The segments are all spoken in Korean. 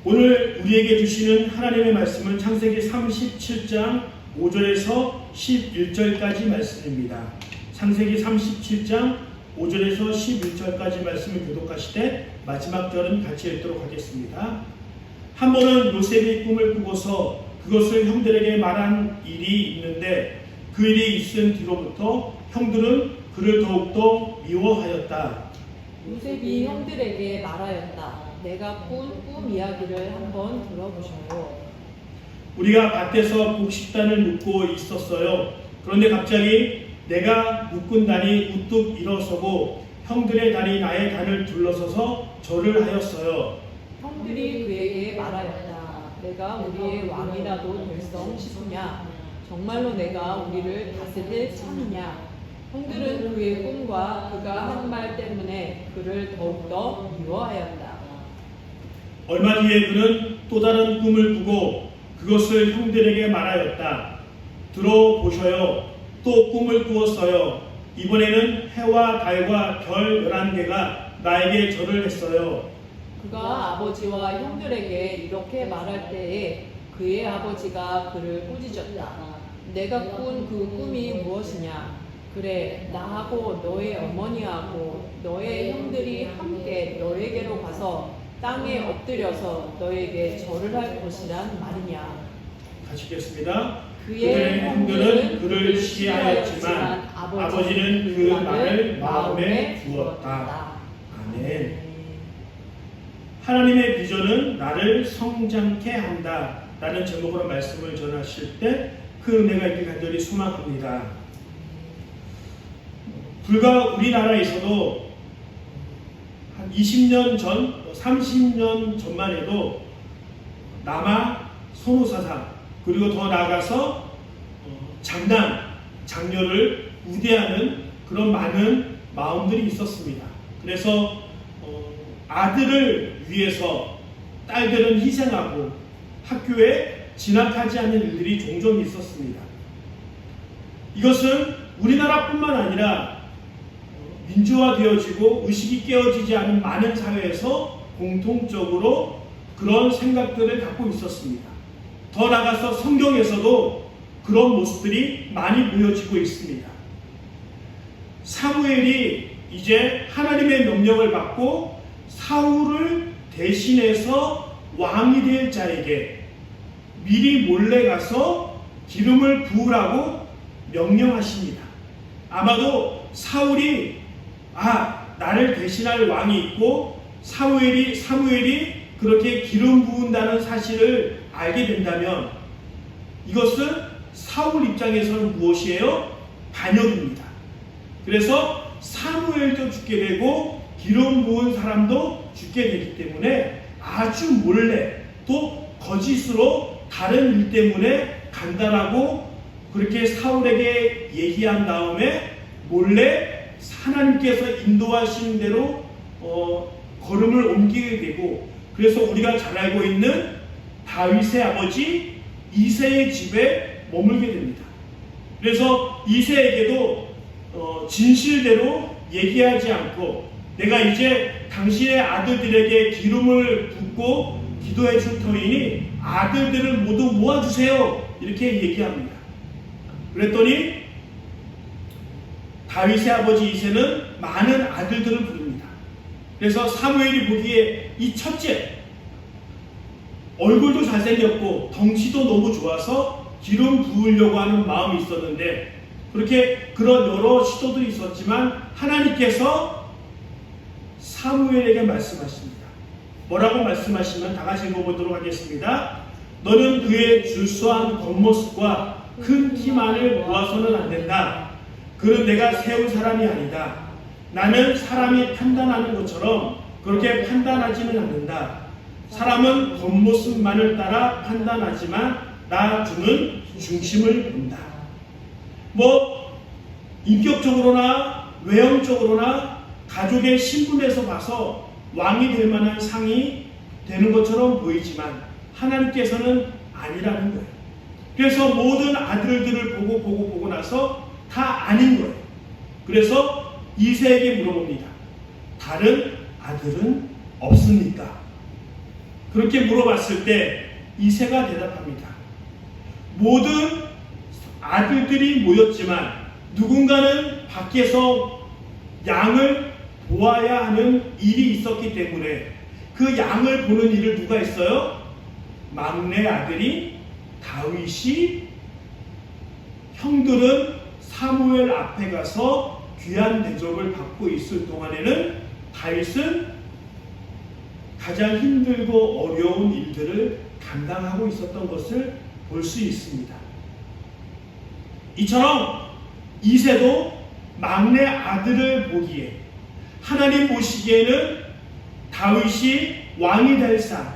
오늘 우리에게 주시는 하나님의 말씀은 창세기 37장 5절에서 11절까지 말씀입니다. 창세기 37장 5절에서 11절까지 말씀을 교독하시되 마지막 절은 같이 읽도록 하겠습니다. 한 번은 요셉이 꿈을 꾸고서 그것을 형들에게 말한 일이 있는데 그 일이 있은 뒤로부터 형들은 그를 더욱더 미워하였다. 요셉이 형들에게 말하였다. 내가 꾼 꿈 이야기를 한번 들어보셔요. 우리가 밭에서 곡식단을 눕고 있었어요. 그런데 갑자기 내가 묶은 단이 우뚝 일어서고 형들의 단이 나의 단을 둘러서서 절을 하였어요. 형들이 그에게 말하였다. 내가 우리의 왕이라도 될성 싶으냐? 정말로 내가 우리를 다스릴 참이냐? 형들은 그의 꿈과 그가 한 말 때문에 그를 더욱더 미워하였다. 얼마 뒤에 그는 또 다른 꿈을 꾸고 그것을 형들에게 말하였다. 들어보셔요. 또 꿈을 꾸었어요. 이번에는 해와 달과 별 11개가 나에게 절을 했어요. 그가 아버지와 형들에게 이렇게 말할 때에 그의 아버지가 그를 꾸짖었다. 내가 꾼 그 꿈이 무엇이냐? 그래, 나하고 너의 어머니하고 너의 형들이 함께 너에게로 가서 땅에 엎드려서 너에게 절을 할 것이란 말이냐? 같이 읽겠습니다. 그의 형들은 그를 시기하였지만 아버지는 그 말을 마음에 두었다. 아멘. 하나님의 비전은 나를 성장케 한다 라는 제목으로 말씀을 전하실 때 그 은혜가 있길 간절히 소망합니다. 불과 우리나라에서도 한 20년 전, 30년 전만 해도 남아 선호사상 그리고 더 나아가서 장녀를 우대하는 그런 많은 마음들이 있었습니다. 그래서 아들을 위해서 딸들은 희생하고 학교에 진학하지 않는 일들이 종종 있었습니다. 이것은 우리나라뿐만 아니라 민주화되어지고 의식이 깨어지지 않은 많은 사회에서 공통적으로 그런 생각들을 갖고 있었습니다. 더 나아가서 성경에서도 그런 모습들이 많이 보여지고 있습니다. 사무엘이 이제 하나님의 명령을 받고 사울을 대신해서 왕이 될 자에게 미리 몰래 가서 기름을 부으라고 명령하십니다. 아마도 사울이 나를 대신할 왕이 있고 사무엘이 그렇게 기름 부은다는 사실을 알게 된다면 이것은 사울 입장에서는 무엇이에요? 반역입니다. 그래서 사무엘도 죽게 되고 기름 부은 사람도 죽게 되기 때문에 아주 몰래 또 거짓으로 다른 일 때문에 간다라고 그렇게 사울에게 얘기한 다음에 몰래 하나님께서 인도하신 대로 걸음을 옮기게 되고 그래서 우리가 잘 알고 있는 다윗의 아버지 이새의 집에 머물게 됩니다. 그래서 이새에게도 진실대로 얘기하지 않고 내가 이제 당신의 아들들에게 기름을 붓고 기도해 줄 터이니 아들들을 모두 모아주세요 이렇게 얘기합니다. 그랬더니 다윗의 아버지 이새는 많은 아들들을 부릅니다. 그래서 사무엘이 보기에 이 첫째 얼굴도 잘생겼고 덩치도 너무 좋아서 기름 부으려고 하는 마음이 있었는데 그렇게 그런 여러 시도들이 있었지만 하나님께서 사무엘에게 말씀하십니다. 뭐라고 말씀하시면 다 같이 읽어보도록 하겠습니다. 너는 그의 줄수한 겉모습과 큰 키만을 보아서는 안 된다. 그는 내가 세운 사람이 아니다. 나는 사람이 판단하는 것처럼 그렇게 판단하지는 않는다. 사람은 겉모습만을 따라 판단하지만 나 주는 중심을 본다. 인격적으로나 외형적으로나 가족의 신분에서 봐서 왕이 될 만한 상이 되는 것처럼 보이지만 하나님께서는 아니라는 거예요. 그래서 모든 아들들을 보고 나서 다 아닌 거예요. 그래서 이새에게 물어봅니다. 다른 아들은 없습니까? 그렇게 물어봤을 때 이새가 대답합니다. 모든 아들들이 모였지만 누군가는 밖에서 양을 보아야 하는 일이 있었기 때문에 그 양을 보는 일을 누가 했어요? 막내 아들이 다윗이, 형들은 사무엘 앞에 가서 귀한 대접을 받고 있을 동안에는 다윗은 가장 힘들고 어려운 일들을 감당하고 있었던 것을 볼 수 있습니다. 이처럼 이새도 막내 아들을 보기에 하나님 보시기에는 다윗이 왕이 될 상,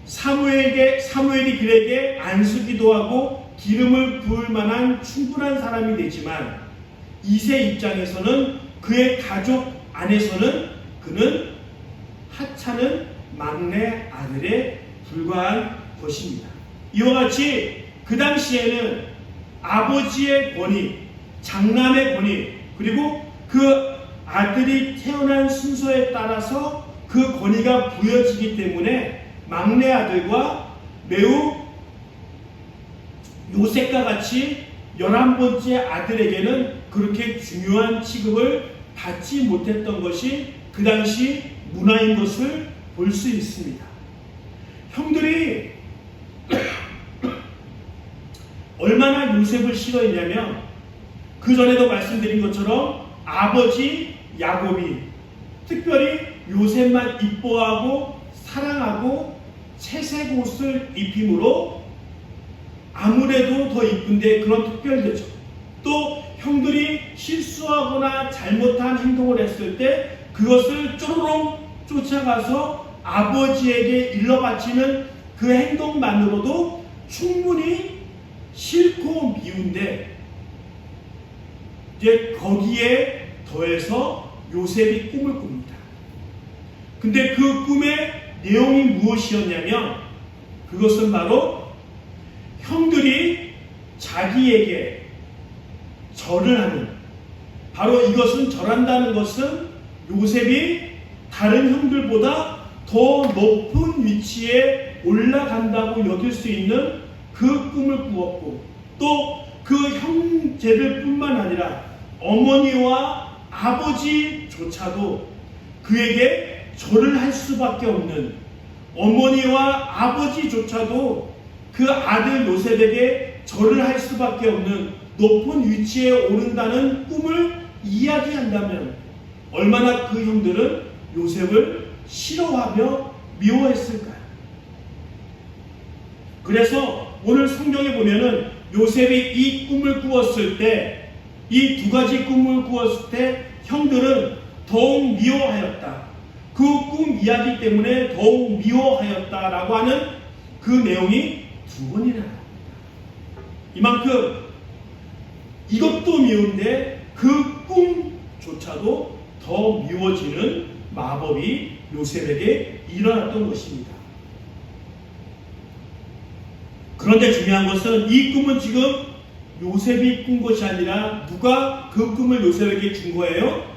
사무엘이 그에게 안수기도 하고 기름을 부을 만한 충분한 사람이 되지만 이새 입장에서는 그의 가족 안에서는 그는 하찮은 막내 아들에 불과한 것입니다. 이와 같이 그 당시에는 아버지의 권위, 장남의 권위, 그리고 그 아들이 태어난 순서에 따라서 그 권위가 부여지기 때문에 막내 아들과 매우 요셉과 같이 11번째 아들에게는 그렇게 중요한 취급을 받지 못했던 것이 그 당시 문화인 것을 볼 수 있습니다. 형들이 얼마나 요셉을 싫어했냐면 그 전에도 말씀드린 것처럼 아버지 야곱이 특별히 요셉만 이뻐하고 사랑하고 채색 옷을 입힘으로 아무래도 더 이쁜데 그런 특별대접, 또 형들이 실수하거나 잘못한 행동을 했을 때 그것을 쪼르륵 쫓아가서 아버지에게 일러 바치는 그 행동만으로도 충분히 싫고 미운데 이제 거기에 더해서 요셉이 꿈을 꿉니다. 근데 그 꿈의 내용이 무엇이었냐면 그것은 바로 형들이 자기에게 절을 하는, 바로 이것은 절한다는 것은 요셉이 다른 형들보다 더 높은 위치에 올라간다고 여길 수 있는 그 꿈을 꾸었고, 또 그 형제들 뿐만 아니라 어머니와 아버지조차도 그에게 절을 할 수밖에 없는, 어머니와 아버지조차도 그 아들 요셉에게 절을 할 수밖에 없는 높은 위치에 오른다는 꿈을 이야기한다면 얼마나 그 형들은 요셉을 싫어하며 미워했을까요? 그래서 오늘 성경에 보면은 요셉이 이 꿈을 꾸었을 때, 이 두 가지 꿈을 꾸었을 때 형들은 더욱 미워하였다. 그 꿈 이야기 때문에 더욱 미워하였다라고 하는 그 내용이 두 번이나 나옵니다. 이만큼 이것도 미운데 그 꿈조차도 더 미워지는 마법이 요셉에게 일어났던 것입니다. 그런데 중요한 것은 이 꿈은 지금 요셉이 꾼 것이 아니라 누가 그 꿈을 요셉에게 준 거예요?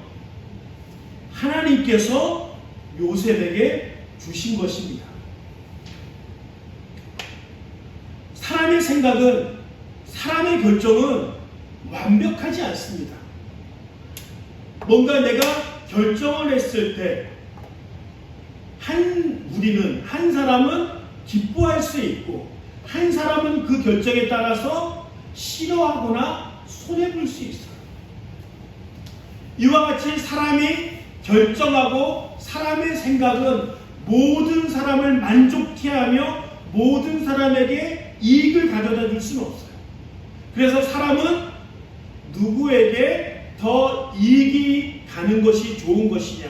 하나님께서 요셉에게 주신 것입니다. 사람의 생각은, 사람의 결정은 완벽하지 않습니다. 뭔가 내가 결정을 했을 때 우리는 한 사람은 기뻐할 수 있고 한 사람은 그 결정에 따라서 싫어하거나 손해볼 수 있어요. 이와 같이 사람이 결정하고 사람의 생각은 모든 사람을 만족해 하며 모든 사람에게 이익을 가져다 줄 수는 없어요. 그래서 사람은 누구에게 더 이익이 가는 것이 좋은 것이냐,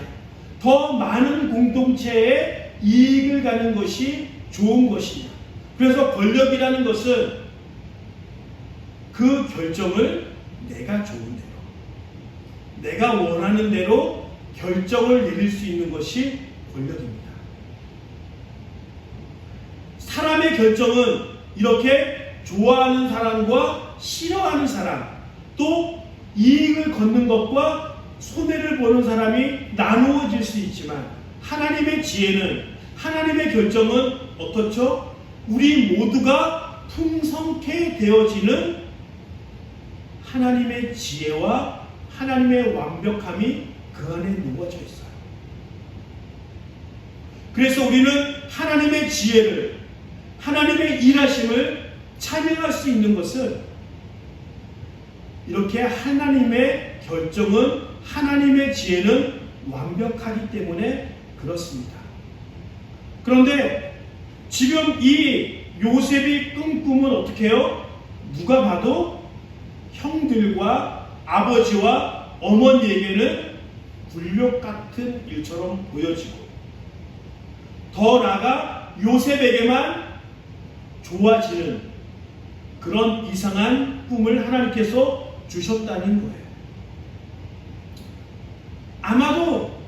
더 많은 공동체에 이익을 가는 것이 좋은 것이냐. 그래서 권력이라는 것은 그 결정을 내가 좋은 대로, 내가 원하는 대로 결정을 내릴 수 있는 것이 권력입니다. 사람의 결정은 이렇게 좋아하는 사람과 싫어하는 사람, 또 이익을 걷는 것과 손해를 보는 사람이 나누어질 수 있지만 하나님의 지혜는 하나님의 결정은 어떻죠? 우리 모두가 풍성케 되어지는 하나님의 지혜와 하나님의 완벽함이 그 안에 누워져 있어요. 그래서 우리는 하나님의 지혜를, 하나님의 일하심을 찬양할 수 있는 것은 이렇게 하나님의 결정은, 하나님의 지혜는 완벽하기 때문에 그렇습니다. 그런데 지금 이 요셉이 꾼 꿈은 어떻게 해요? 누가 봐도 형들과 아버지와 어머니에게는 굴욕 같은 일처럼 보여지고, 더 나아가 요셉에게만 좋아지는 그런 이상한 꿈을 하나님께서 주셨다는 거예요. 아마도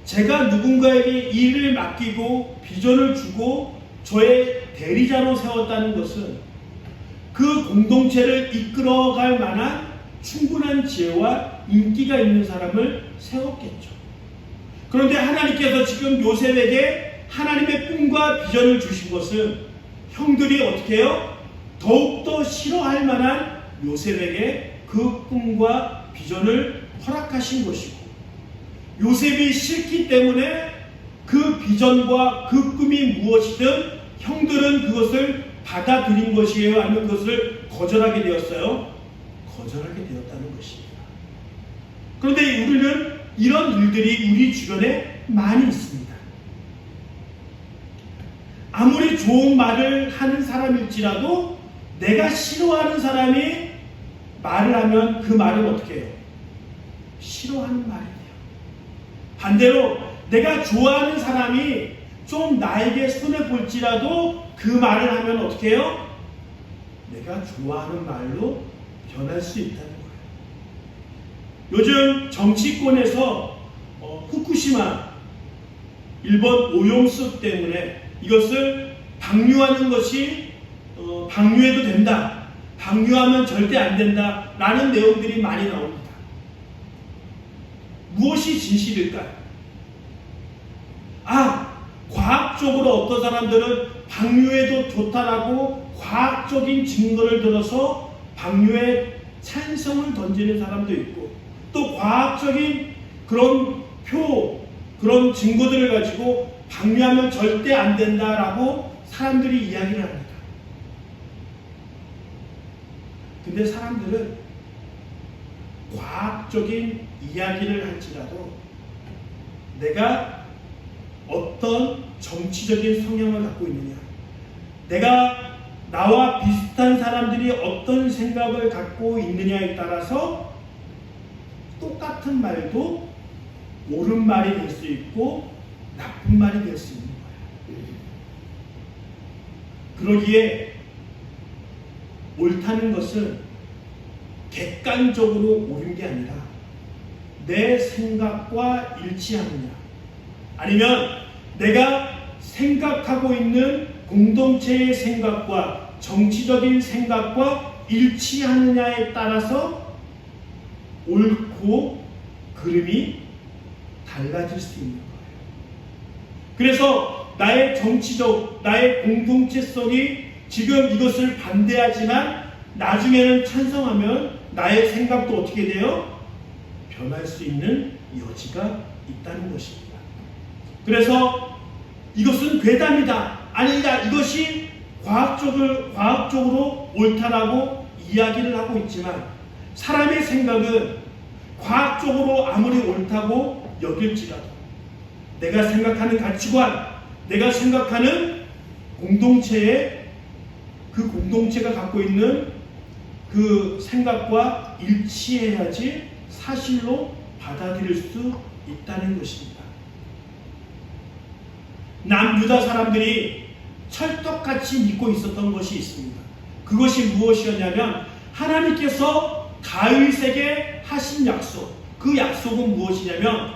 제가 누군가에게 일을 맡기고 비전을 주고 저의 대리자로 세웠다는 것은 그 공동체를 이끌어갈 만한 충분한 지혜와 인기가 있는 사람을 세웠겠죠. 그런데 하나님께서 지금 요셉에게 하나님의 꿈과 비전을 주신 것은 형들이 어떻게 해요? 더욱더 싫어할 만한 요셉에게 그 꿈과 비전을 허락하신 것이고, 요셉이 싫기 때문에 그 비전과 그 꿈이 무엇이든 형들은 그것을 받아들인 것이에요? 아니면 그것을 거절하게 되었어요? 거절하게 되었다는 것입니다. 그런데 우리는 이런 일들이 우리 주변에 많이 있습니다. 아무리 좋은 말을 하는 사람일지라도 내가 싫어하는 사람이 말을 하면 그 말은 어떻게 해요? 싫어하는 말이 돼요. 반대로 내가 좋아하는 사람이 좀 나에게 손해볼지라도 그 말을 하면 어떻게 해요? 내가 좋아하는 말로 변할 수 있다는 거예요. 요즘 정치권에서 후쿠시마 일본 오염수 때문에 이것을 방류하는 것이 방류해도 된다, 방류하면 절대 안 된다 라는 내용들이 많이 나옵니다. 무엇이 진실일까요? 과학적으로 어떤 사람들은 방류해도 좋다라고 과학적인 증거를 들어서 방류에 찬성을 던지는 사람도 있고, 또 과학적인 그런 그런 증거들을 가지고 방류하면 절대 안 된다라고 사람들이 이야기를 합니다. 근데 사람들은 과학적인 이야기를 할지라도 내가 어떤 정치적인 성향을 갖고 있느냐, 내가 나와 비슷한 사람들이 어떤 생각을 갖고 있느냐에 따라서 똑같은 말도 옳은 말이 될 수 있고 나쁜 말이 될 수 있는 거예요. 그러기에 옳다는 것은 객관적으로 옳은 게 아니라 내 생각과 일치하느냐, 아니면 내가 생각하고 있는 공동체의 생각과 정치적인 생각과 일치하느냐에 따라서 옳고 그름이 달라질 수 있는 거예요. 그래서 나의 정치적, 나의 공동체성이 지금 이것을 반대하지만 나중에는 찬성하면 나의 생각도 어떻게 돼요? 변할 수 있는 여지가 있다는 것입니다. 그래서 이것은 괴담이다, 아니다, 이것이 과학적으로 옳다라고 이야기를 하고 있지만, 사람의 생각은 과학적으로 아무리 옳다고 여길지라도 내가 생각하는 가치관, 내가 생각하는 공동체에 그 공동체가 갖고 있는 그 생각과 일치해야지 사실로 받아들일 수 있다는 것입니다. 남유다 사람들이 철떡같이 믿고 있었던 것이 있습니다. 그것이 무엇이었냐면 하나님께서 다윗에게 하신 약속, 그 약속은 무엇이냐면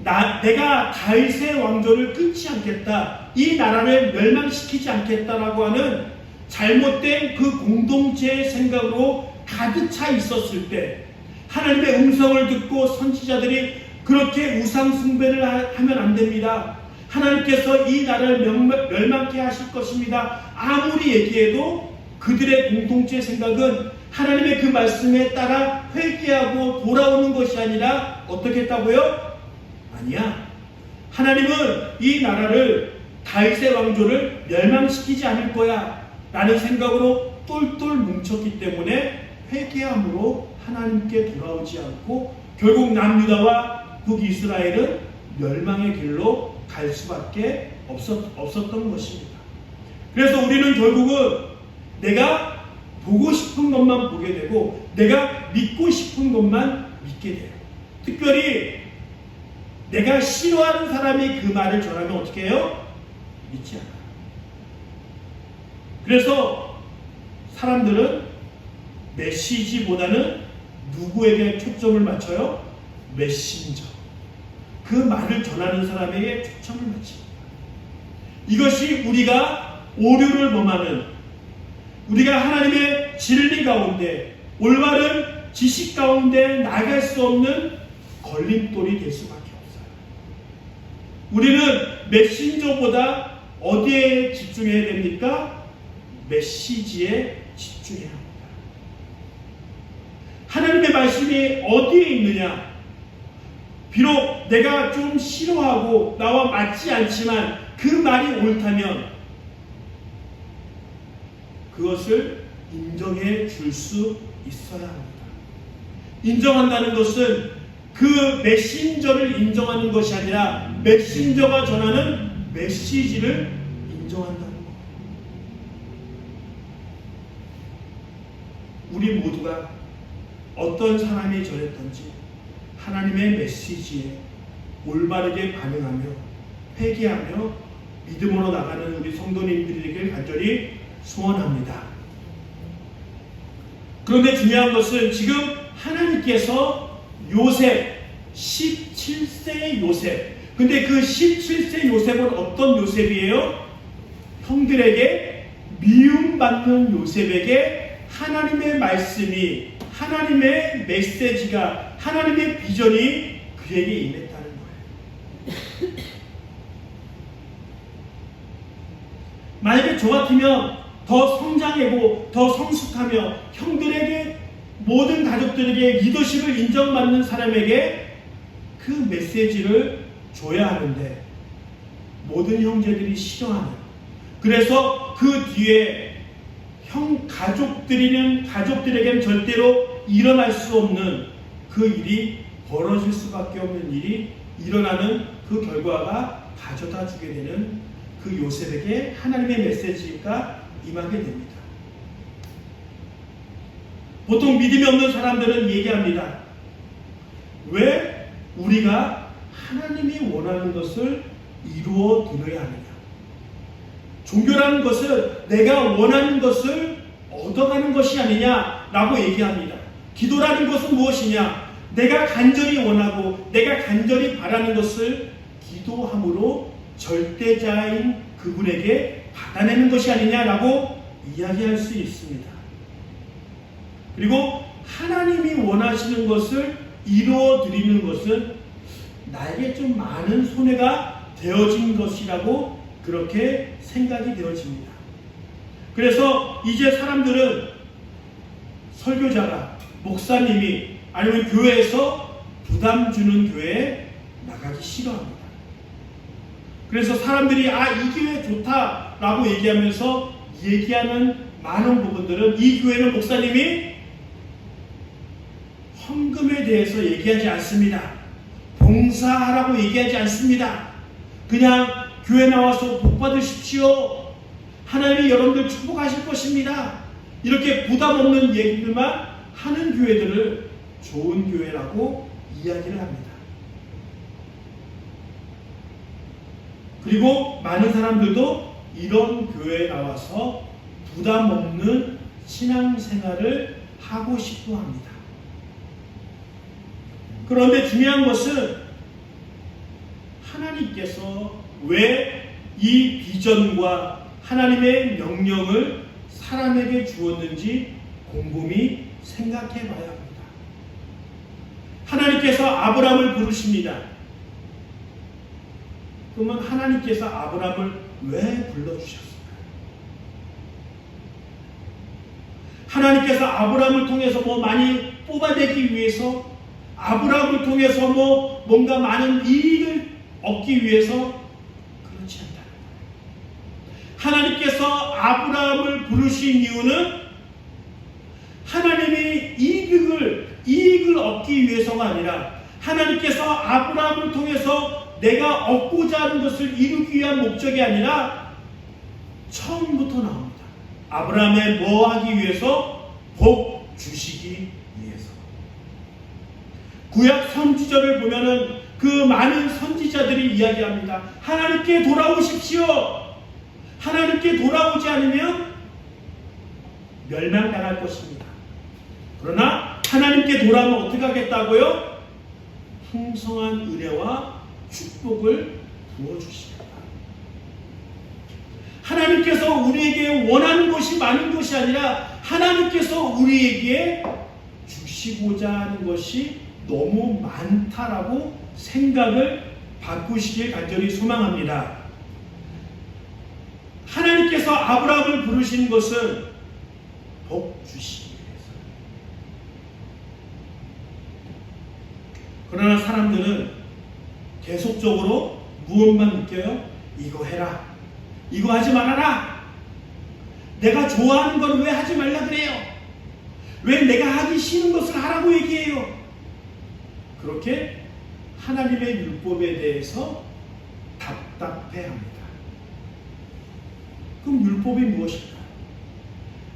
내가 다윗의 왕조를 끊지 않겠다, 이 나라를 멸망시키지 않겠다라고 하는 잘못된 그 공동체의 생각으로 가득 차 있었을 때, 하나님의 음성을 듣고 선지자들이 그렇게 우상 숭배를 하면 안 됩니다, 하나님께서 이 나라를 멸망케 하실 것입니다. 아무리 얘기해도 그들의 공통체 생각은 하나님의 그 말씀에 따라 회개하고 돌아오는 것이 아니라 어떻게 했다고요? 아니야. 하나님은 이 나라를 다윗의 왕조를 멸망시키지 않을 거야 라는 생각으로 똘똘 뭉쳤기 때문에 회개함으로 하나님께 돌아오지 않고 결국 남유다와 북이스라엘은 멸망의 길로 갈 수밖에 없었던 것입니다. 그래서 우리는 결국은 내가 보고 싶은 것만 보게 되고 내가 믿고 싶은 것만 믿게 돼요. 특별히 내가 싫어하는 사람이 그 말을 전하면 어떻게 해요? 믿지 않아요. 그래서 사람들은 메시지보다는 누구에게 초점을 맞춰요? 메신저. 그 말을 전하는 사람에게 초점을 맞춥니다. 이것이 우리가 오류를 범하는, 우리가 하나님의 진리 가운데 올바른 지식 가운데 나갈 수 없는 걸림돌이 될 수밖에 없어요. 우리는 메신저보다 어디에 집중해야 됩니까? 메시지에 집중해야 합니다. 하나님의 말씀이 어디에 있느냐? 비록 내가 좀 싫어하고 나와 맞지 않지만 그 말이 옳다면 그것을 인정해 줄 수 있어야 합니다. 인정한다는 것은 그 메신저를 인정하는 것이 아니라 메신저가 전하는 메시지를 인정한다는 것. 우리 모두가 어떤 사람이 전했던지 하나님의 메시지에 올바르게 반응하며 회개하며 믿음으로 나가는 우리 성도님들에게 간절히 소원합니다. 그런데 중요한 것은 지금 하나님께서 요셉, 17세의 요셉, 근데 그 17세 요셉은 어떤 요셉이에요? 형들에게 미움받는 요셉에게 하나님의 말씀이, 하나님의 메시지가, 하나님의 비전이 그에게 임했다는 거예요. 만약에 저 같으면 더 성장하고 더 성숙하며 형들에게, 모든 가족들에게 리더십을 인정받는 사람에게 그 메시지를 줘야 하는데 모든 형제들이 싫어하는, 그래서 그 뒤에 가족들에게는 절대로 일어날 수 없는 그 일이 벌어질 수밖에 없는 일이 일어나는 그 결과가 가져다 주게 되는 그 요셉에게 하나님의 메시지가 임하게 됩니다. 보통 믿음이 없는 사람들은 얘기합니다. 왜 우리가 하나님이 원하는 것을 이루어 드려야 하느냐? 종교라는 것은 내가 원하는 것을 얻어가는 것이 아니냐라고 얘기합니다. 기도라는 것은 무엇이냐? 내가 간절히 원하고 내가 간절히 바라는 것을 기도함으로 절대자인 그분에게 받아내는 것이 아니냐라고 이야기할 수 있습니다. 그리고 하나님이 원하시는 것을 이루어 드리는 것은 나에게 좀 많은 손해가 되어진 것이라고 그렇게 생각이 되어집니다. 그래서 이제 사람들은 설교자가, 목사님이 아니면 교회에서 부담 주는 교회에 나가기 싫어합니다. 그래서 사람들이 이 교회 좋다라고 얘기하면서 얘기하는 많은 부분들은 이 교회는 목사님이 헌금에 대해서 얘기하지 않습니다. 봉사하라고 얘기하지 않습니다. 그냥 교회 나와서 복 받으십시오. 하나님이 여러분들 축복하실 것입니다. 이렇게 부담 없는 얘기들만 하는 교회들을 좋은 교회라고 이야기를 합니다. 그리고 많은 사람들도 이런 교회에 나와서 부담 없는 신앙생활을 하고 싶어 합니다. 그런데 중요한 것은 하나님께서 왜 이 비전과 하나님의 명령을 사람에게 주었는지 곰곰이 생각해 봐야 합니다. 하나님께서 아브라함을 부르십니다. 그러면 하나님께서 아브라함을 왜 불러주셨을까요? 하나님께서 아브라함을 통해서 뭐 많이 뽑아내기 위해서, 아브라함을 통해서 뭐 뭔가 많은 이익을 얻기 위해서, 그렇지 않다는 거예요. 하나님께서 아브라함을 부르신 이유는 하나님이 이익을 얻기 위해서가 아니라 하나님께서 아브라함을 통해서 내가 얻고자 하는 것을 이루기 위한 목적이 아니라 처음부터 나옵니다. 아브라함의 뭐 하기 위해서? 복 주시기 위해서. 구약 선지자를 보면은 그 많은 선지자들이 이야기합니다. 하나님께 돌아오십시오. 하나님께 돌아오지 않으면 멸망당할 것입니다. 그러나 하나님께 돌아오면 어떻게 하겠다고요? 풍성한 은혜와 축복을 부어주십니다. 하나님께서 우리에게 원하는 것이 많은 것이 아니라 하나님께서 우리에게 주시고자 하는 것이 너무 많다라고 생각을 바꾸시길 간절히 소망합니다. 하나님께서 아브라함을 부르신 것은 복 주시기 위해서. 그러나 사람들은 계속적으로 무엇만 느껴요? 이거 해라, 이거 하지 말아라. 내가 좋아하는 건 왜 하지 말라 그래요? 왜 내가 하기 싫은 것을 하라고 얘기해요? 그렇게 하나님의 율법에 대해서 답답해합니다. 그럼 율법이 무엇일까?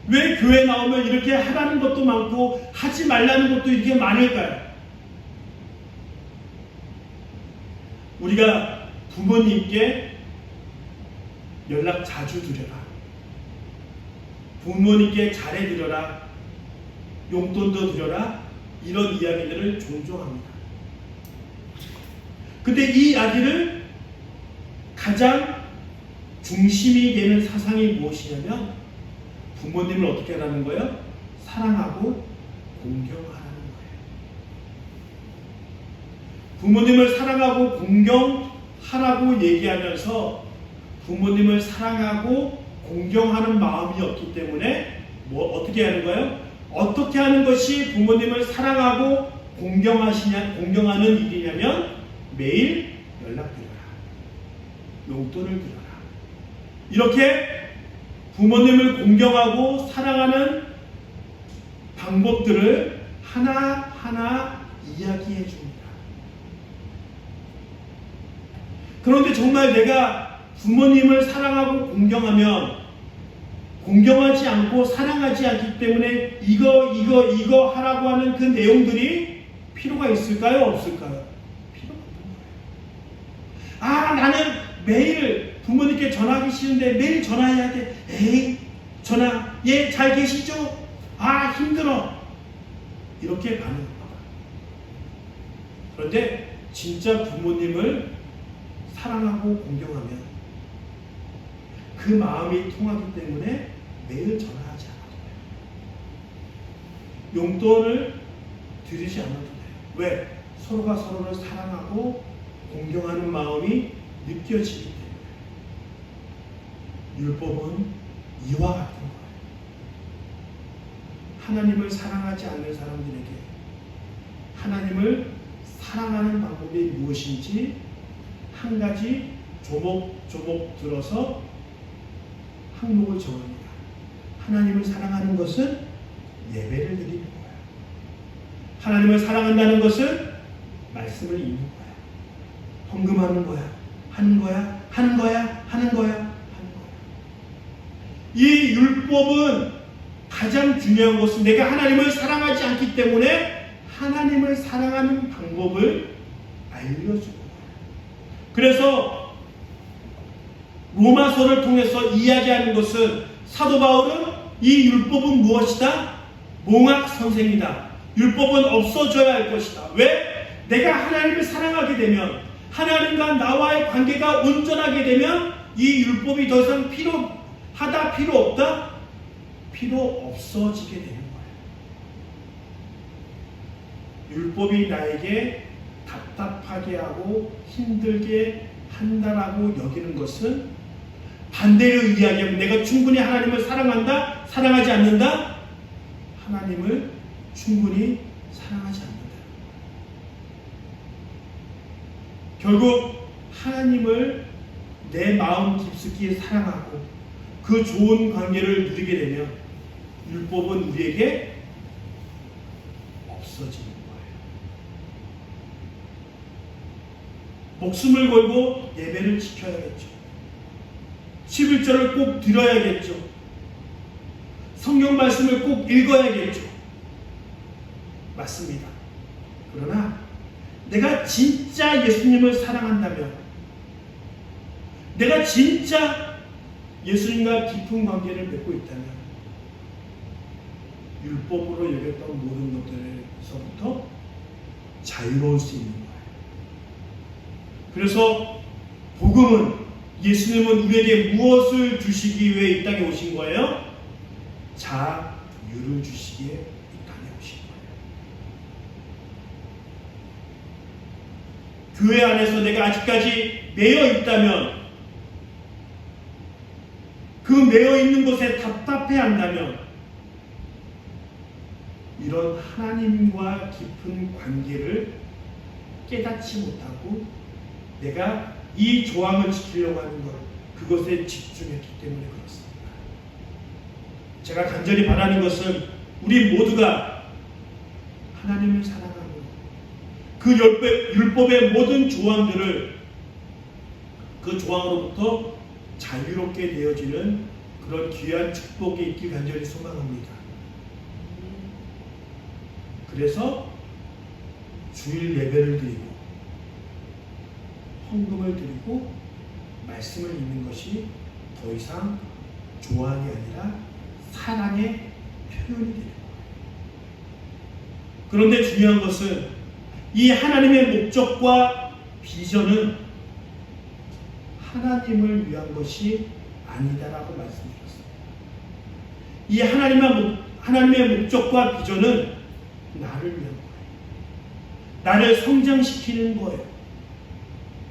왜 교회 나오면 이렇게 하라는 것도 많고 하지 말라는 것도 이렇게 많을까요? 우리가 부모님께 연락 자주 드려라, 부모님께 잘해드려라, 용돈도 드려라, 이런 이야기들을 종종 합니다. 근데 이 이야기를 가장 중심이 되는 사상이 무엇이냐면 부모님을 어떻게 하라는 거예요? 사랑하고 공경하라는 거예요. 부모님을 사랑하고 공경하라고 얘기하면서 부모님을 사랑하고 공경하는 마음이 없기 때문에 어떻게 하는 거예요? 어떻게 하는 것이 부모님을 사랑하고 공경하는 일이냐면 매일 연락드려라, 용돈을 드려라. 이렇게 부모님을 공경하고 사랑하는 방법들을 하나하나 이야기해 줍니다. 그런데 정말 내가 부모님을 사랑하고 공경하지 않고 사랑하지 않기 때문에 이거 하라고 하는 그 내용들이 필요가 있을까요? 없을까요? 필요가 없는 거예요. 나는 매일 부모님께 전화하기 싫은데 매일 전화해야 돼. 에이, 전화, 예, 잘 계시죠? 힘들어. 이렇게 반응합니다. 그런데 진짜 부모님을 사랑하고 공경하면 그 마음이 통하기 때문에 매일 전화하지 않아도 돼요. 용돈을 드리지 않아도 돼요. 왜? 서로가 서로를 사랑하고 공경하는 마음이 느껴지기 때문에. 율법은 이와 같은 거예요. 하나님을 사랑하지 않는 사람들에게 하나님을 사랑하는 방법이 무엇인지 한 가지 조목조목 들어서 항목을 정합니다. 하나님을 사랑하는 것은 예배를 드리는 거야. 하나님을 사랑한다는 것은 말씀을 읽는 거야. 헌금하는 거야. 하는 거야. 이 율법은 가장 중요한 것은 내가 하나님을 사랑하지 않기 때문에 하나님을 사랑하는 방법을 알려주는 거야. 그래서 로마서를 통해서 이야기하는 것은 사도 바울은 이 율법은 무엇이다? 몽학 선생이다. 율법은 없어져야 할 것이다. 왜? 내가 하나님을 사랑하게 되면, 하나님과 나와의 관계가 온전하게 되면 이 율법이 더 이상 필요 없다? 필요 없어지게 되는 거예요. 율법이 나에게 답답하게 하고 힘들게 한다라고 여기는 것은 반대로 이야기하면 내가 충분히 하나님을 사랑한다? 사랑하지 않는다? 하나님을 충분히 사랑하지 않는다. 결국 하나님을 내 마음 깊숙이 사랑하고 그 좋은 관계를 누리게 되면 율법은 우리에게 없어지는 거예요. 목숨을 걸고 예배를 지켜야겠죠. 11절을 꼭 들어야겠죠. 성경 말씀을 꼭 읽어야겠죠. 맞습니다. 그러나 내가 진짜 예수님을 사랑한다면, 내가 진짜 예수님과 깊은 관계를 맺고 있다면 율법으로 여겼던 모든 것들에서부터 자유로울 수 있는 거예요. 그래서 복음은, 예수님은 우리에게 무엇을 주시기 위해 이 땅에 오신 거예요? 자유를 주시기에 이 땅에 오신 거예요. 교회 안에서 내가 아직까지 매여 있다면, 그 매여 있는 곳에 답답해 한다면, 이런 하나님과 깊은 관계를 깨닫지 못하고 내가 이 조항을 지키려고 하는 것, 그것에 집중했기 때문에 그렇습니다. 제가 간절히 바라는 것은 우리 모두가 하나님을 사랑하고 그 율법의 모든 조항들을 그 조항으로부터 자유롭게 되어지는 그런 귀한 축복이 있길 간절히 소망합니다. 그래서 주일 예배를 드리고 헌금을 드리고 말씀을 읽는 것이 더 이상 조항이 아니라 사랑의 표현이 되는 거예요. 그런데 중요한 것은 이 하나님의 목적과 비전은 하나님을 위한 것이 아니다라고 말씀드렸습니다. 이 하나님의 목적과 비전은 나를 위한 거예요. 나를 성장시키는 거예요.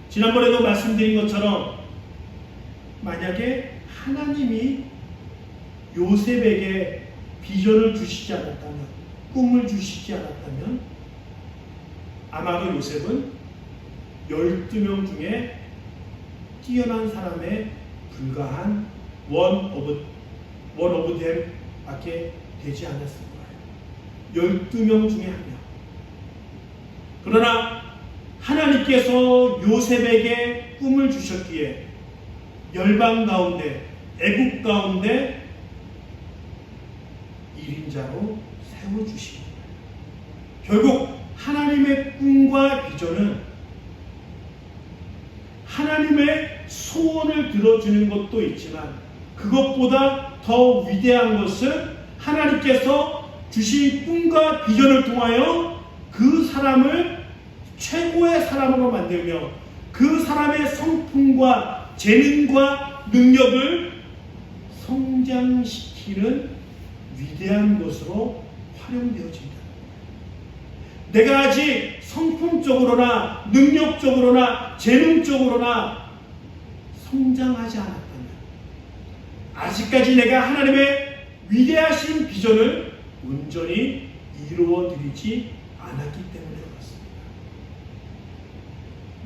지난번에도 말씀드린 것처럼 만약에 하나님이 요셉에게 비전을 주시지 않았다면, 꿈을 주시지 않았다면 아마도 요셉은 12명 중에 뛰어난 사람에 불과한 원 오브 댐 밖에 되지 않았을 거예요. 12명 중에 한 명. 그러나 하나님께서 요셉에게 꿈을 주셨기에 열방 가운데, 애국 가운데 1인자로 세워주신 거예요. 결국 하나님의 꿈과 비전은 하나님의 소원을 들어주는 것도 있지만 그것보다 더 위대한 것은 하나님께서 주신 꿈과 비전을 통하여 그 사람을 최고의 사람으로 만들며 그 사람의 성품과 재능과 능력을 성장시키는 위대한 것으로 활용되어진다. 내가 아직 성품적으로나 능력적으로나 재능적으로나 성장하지 않았다면, 아직까지 내가 하나님의 위대하신 비전을 온전히 이루어드리지 않았기 때문에 그렇습니다.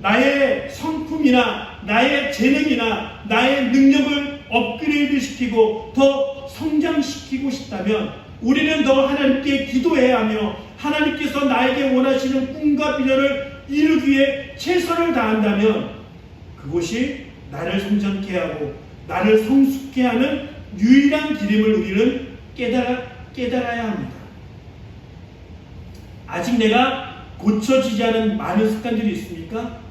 나의 성품이나 나의 재능이나 나의 능력을 업그레이드 시키고 더 성장시키고 싶다면 우리는 더 하나님께 기도해야 하며 하나님께서 나에게 원하시는 꿈과 비전을 이루기 위해 최선을 다한다면 그것이 나를 성장케 하고 나를 성숙케 하는 유일한 길임을 우리는 깨달아야 합니다. 아직 내가 고쳐지지 않은 많은 습관들이 있습니까?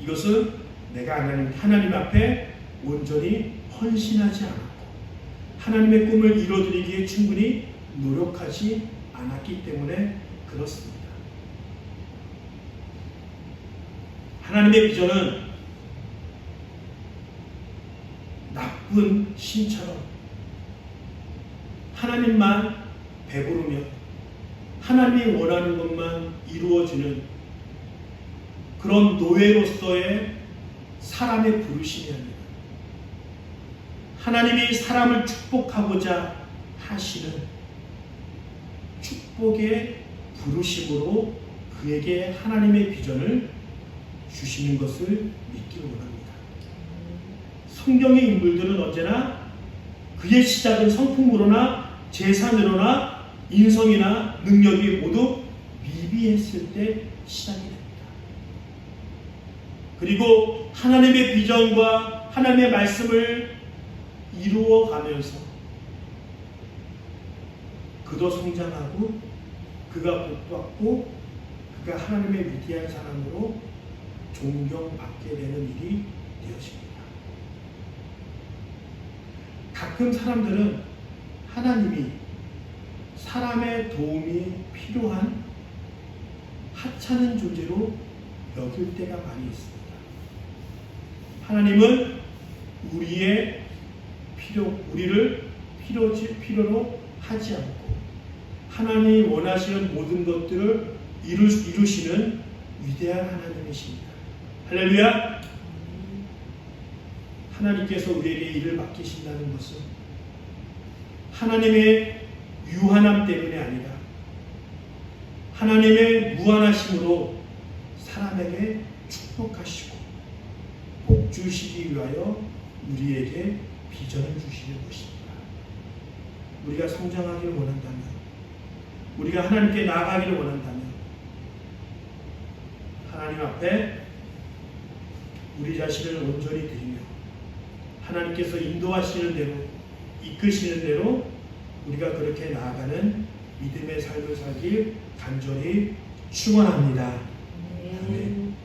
이것은 내가 하나님 앞에 온전히 헌신하지 않았고 하나님의 꿈을 이루어드리기에 충분히 노력하지 않았기 때문에 그렇습니다. 하나님의 비전은 나쁜 신처럼 하나님만 배부르며 하나님이 원하는 것만 이루어지는 그런 노예로서의 사람의 부르심이 아니라 하나님이 사람을 축복하고자 하시는 축복의 부르심으로 그에게 하나님의 비전을 주시는 것을 믿기 원합니다. 성경의 인물들은 언제나 그의 시작은 성품으로나 재산으로나 인성이나 능력이 모두 미비했을 때 시작이 됩니다. 그리고 하나님의 비전과 하나님의 말씀을 이루어가면서 그도 성장하고 그가 복받고 그가 하나님의 위대한 사람으로 존경받게 되는 일이 되어집니다. 가끔 사람들은 하나님이 사람의 도움이 필요한 하찮은 존재로 여길 때가 많이 있습니다. 하나님은 우리를 필요로 하지 않고 하나님이 원하시는 모든 것들을 이루시는 위대한 하나님이십니다. 할렐루야! 하나님께서 우리에게 일을 맡기신다는 것은 하나님의 유한함 때문이 아니라 하나님의 무한하심으로 사람에게 축복하시고 복 주시기 위하여 우리에게 비전을 주시는 것입니다. 우리가 성장하기를 원한다면, 우리가 하나님께 나아가기를 원한다면 하나님 앞에 우리 자신을 온전히 드리며 하나님께서 인도하시는 대로, 이끄시는 대로 우리가 그렇게 나아가는 믿음의 삶을 살길 간절히 축원합니다.